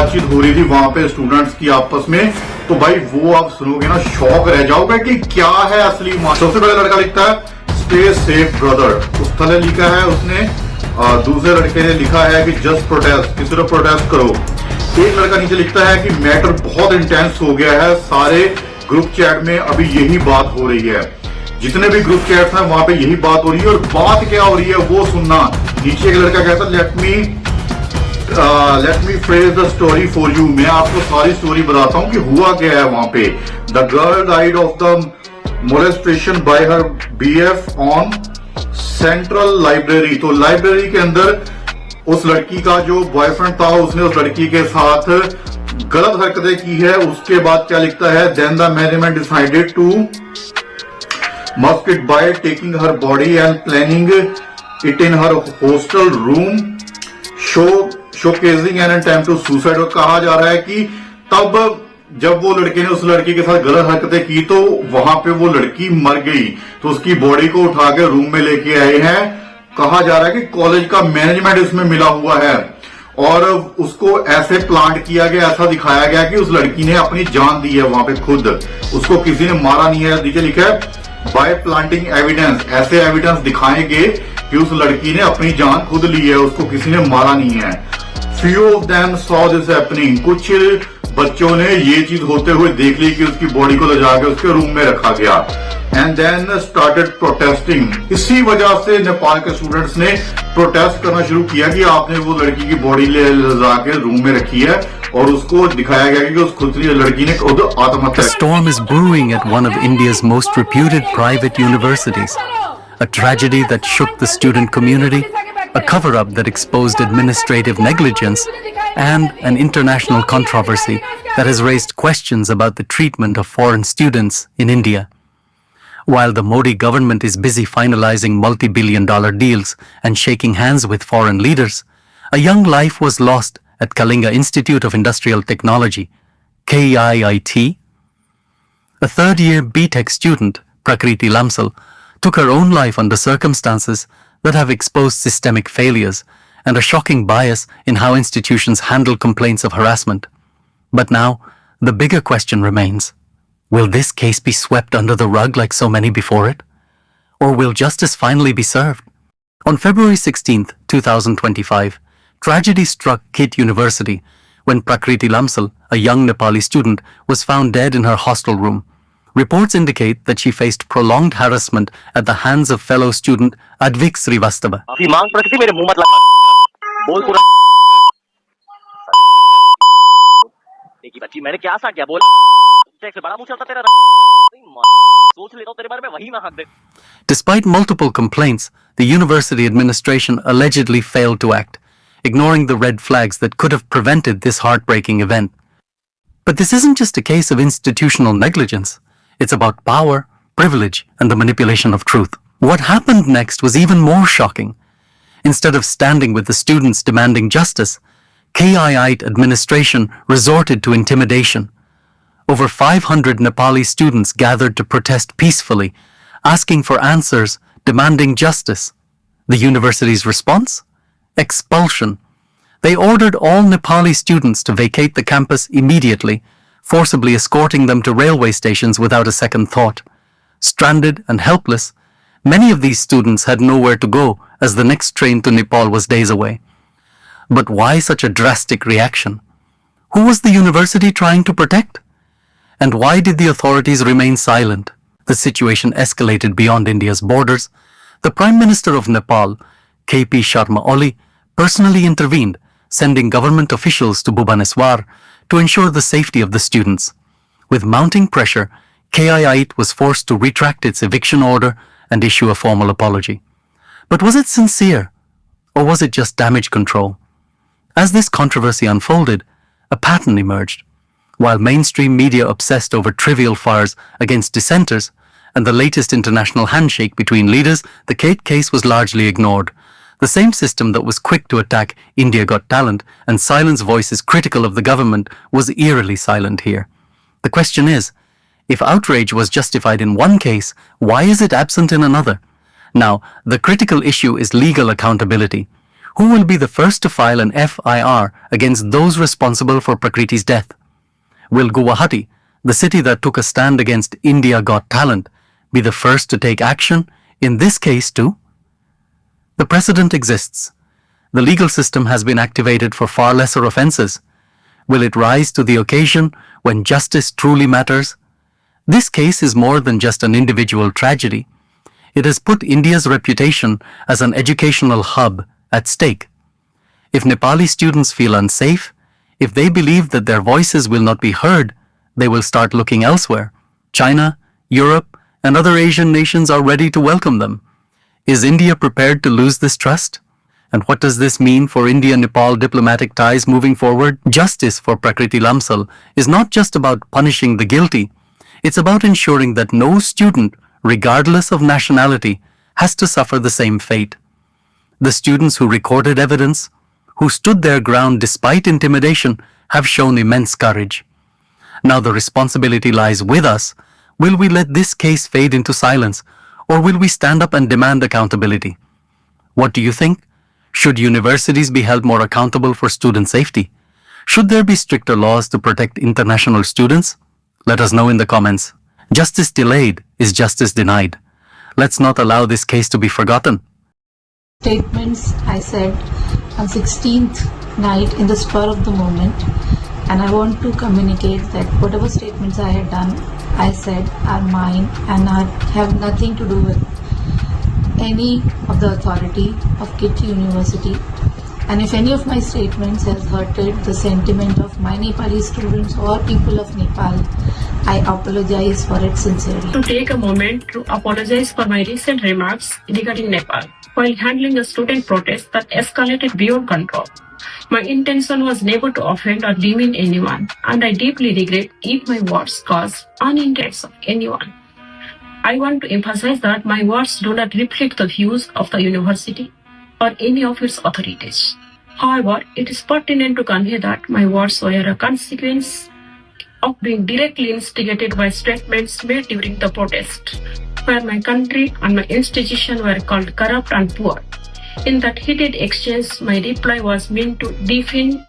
बातचीत हो रही थी वहां पे स्टूडेंट्स की आपस में, तो भाई वो आप सुनोगे ना शॉक रह जाओगे कि क्या है असली माँ। सबसे पहले लड़का लिखता है स्टे सेफ ब्रदर, उस थले लिखा है उसने। दूसरे लड़के ने लिखा है कि जस्ट प्रोटेस्ट, किसी तरह प्रोटेस्ट करो। एक लड़का नीचे लिखता है कि मैटर बहुत इंटेंस हो गया है, सारे ग्रुप चैट में अभी यही बात हो रही है, जितने भी ग्रुप चैट्स हैं वहां पे यही बात हो रही है। और बात क्या हो रही है वो सुनना। नीचे एक लड़का कहता है let me phrase the story for you, मैं आपको सारी स्टोरी बताता हूं कि हुआ क्या है वहां पे। The girl died of the molestation bye her BF on central library. तो लाइब्रेरी के अंदर उस लड़की का जो बॉयफ्रेंड था उसने उस लड़की के साथ गलत हरकतें की है। उसके बाद क्या लिखता है, then the management decided to mask it by taking her body and planning it in her hostel room showcasing an attempt to suicide. और कहा जा रहा है कि तब जब वो लड़के ने उस लड़की के साथ गलत हरकतें की तो वहां पे वो लड़की मर गई, तो उसकी बॉडी को उठा के रूम में लेके आए हैं। कहा जा रहा है कि कॉलेज का मैनेजमेंट इसमें मिला हुआ है और उसको ऐसे प्लांट किया गया, ऐसा दिखाया गया कि उस लड़की ने अपनी जान दी है वहां पे खुद, उसको किसी ने मारा नहीं है। नीचे लिखा है बाय प्लांटिंग एविडेंस, ऐसे एविडेंस दिखाएंगे कि उस लड़की ने अपनी जान खुद ली है, उसको किसी ने मारा नहीं है। Few of them saw this happening, कुछ बच्चों ने ये चीज होते हुए देख ली कि उसकी बॉडी को ले जाकर उसके रूम में रखा गया। And then started protesting. इसी वजह से नेपाल के स्टूडेंट्स ने प्रोटेस्ट करना शुरू किया कि आपने वो लड़की की बॉडी ले जाके रूम में रखी है और उसको दिखाया गया कि उस खुद लड़की ने खुद आत्महत्या। A storm is brewing at one of India's most reputed private universities. A tragedy that shook the student community, a cover-up that exposed administrative negligence, and an international controversy that has raised questions about the treatment of foreign students in India. While the Modi government is busy finalizing multi-billion-dollar deals and shaking hands with foreign leaders, a young life was lost at Kalinga Institute of Industrial Technology, KIIT. A third-year B.Tech student, Prakrti Lamsal, took her own life under circumstances that have exposed systemic failures and a shocking bias in how institutions handle complaints of harassment. But now, the bigger question remains. Will this case be swept under the rug like so many before it? Or will justice finally be served? On February 16th, 2025, tragedy struck Kiit University when Prakrti Lamsal, a young Nepali student, was found dead in her hostel room. Reports indicate that she faced prolonged harassment at the hands of fellow student Advik Srivastava. Despite multiple complaints, the university administration allegedly failed to act, ignoring the red flags that could have prevented this heartbreaking event. But this isn't just a case of institutional negligence. It's about power, privilege, and the manipulation of truth. What happened next was even more shocking. Instead of standing with the students demanding justice, KIIT administration resorted to intimidation. Over 500 Nepali students gathered to protest peacefully, asking for answers, demanding justice. The university's response? Expulsion. They ordered all Nepali students to vacate the campus immediately, forcibly escorting them to railway stations without a second thought. Stranded and helpless, many of these students had nowhere to go as the next train to Nepal was days away. But why such a drastic reaction? Who was the university trying to protect? And why did the authorities remain silent? The situation escalated beyond India's borders. The Prime Minister of Nepal, K.P. Sharma Oli, personally intervened, sending government officials to Bhubaneswar to ensure the safety of the students. With mounting pressure, KIIT was forced to retract its eviction order and issue a formal apology. But was it sincere, or was it just damage control? As this controversy unfolded, a pattern emerged. While mainstream media obsessed over trivial fires against dissenters and the latest international handshake between leaders, the Kiit case was largely ignored. The same system that was quick to attack India Got Talent and silence voices critical of the government was eerily silent here. The question is, if outrage was justified in one case, why is it absent in another? Now, the critical issue is legal accountability. Who will be the first to file an FIR against those responsible for Prakriti's death? Will Guwahati, the city that took a stand against India Got Talent, be the first to take action in this case too? The precedent exists. The legal system has been activated for far lesser offences. Will it rise to the occasion when justice truly matters? This case is more than just an individual tragedy. It has put India's reputation as an educational hub at stake. If Nepali students feel unsafe, if they believe that their voices will not be heard, they will start looking elsewhere. China, Europe, and other Asian nations are ready to welcome them. Is India prepared to lose this trust? And what does this mean for India-Nepal diplomatic ties moving forward? Justice for Prakrti Lamsal is not just about punishing the guilty. It's about ensuring that no student, regardless of nationality, has to suffer the same fate. The students who recorded evidence, who stood their ground despite intimidation, have shown immense courage. Now the responsibility lies with us. Will we let this case fade into silence, or will we stand up and demand accountability? What do you think? Should universities be held more accountable for student safety? Should there be stricter laws to protect international students? Let us know in the comments. Justice delayed is justice denied. Let's not allow this case to be forgotten. Statements I said on 16th night in the spur of the moment, and I want to communicate that whatever statements I had done, I said are mine and have nothing to do with any of the authority of Kiit University. And if any of my statements has hurted the sentiment of my Nepali students or people of Nepal, I apologize for it sincerely. To take a moment to apologize for my recent remarks regarding Nepal while handling a student protest that escalated beyond control. My intention was never to offend or demean anyone, and I deeply regret if my words caused unintentions of anyone. I want to emphasize that my words do not reflect the views of the university or any of its authorities. However, it is pertinent to convey that my words were a consequence of being directly instigated by statements made during the protest, where my country and my institution were called corrupt and poor. In that heated exchange, my reply was meant to defend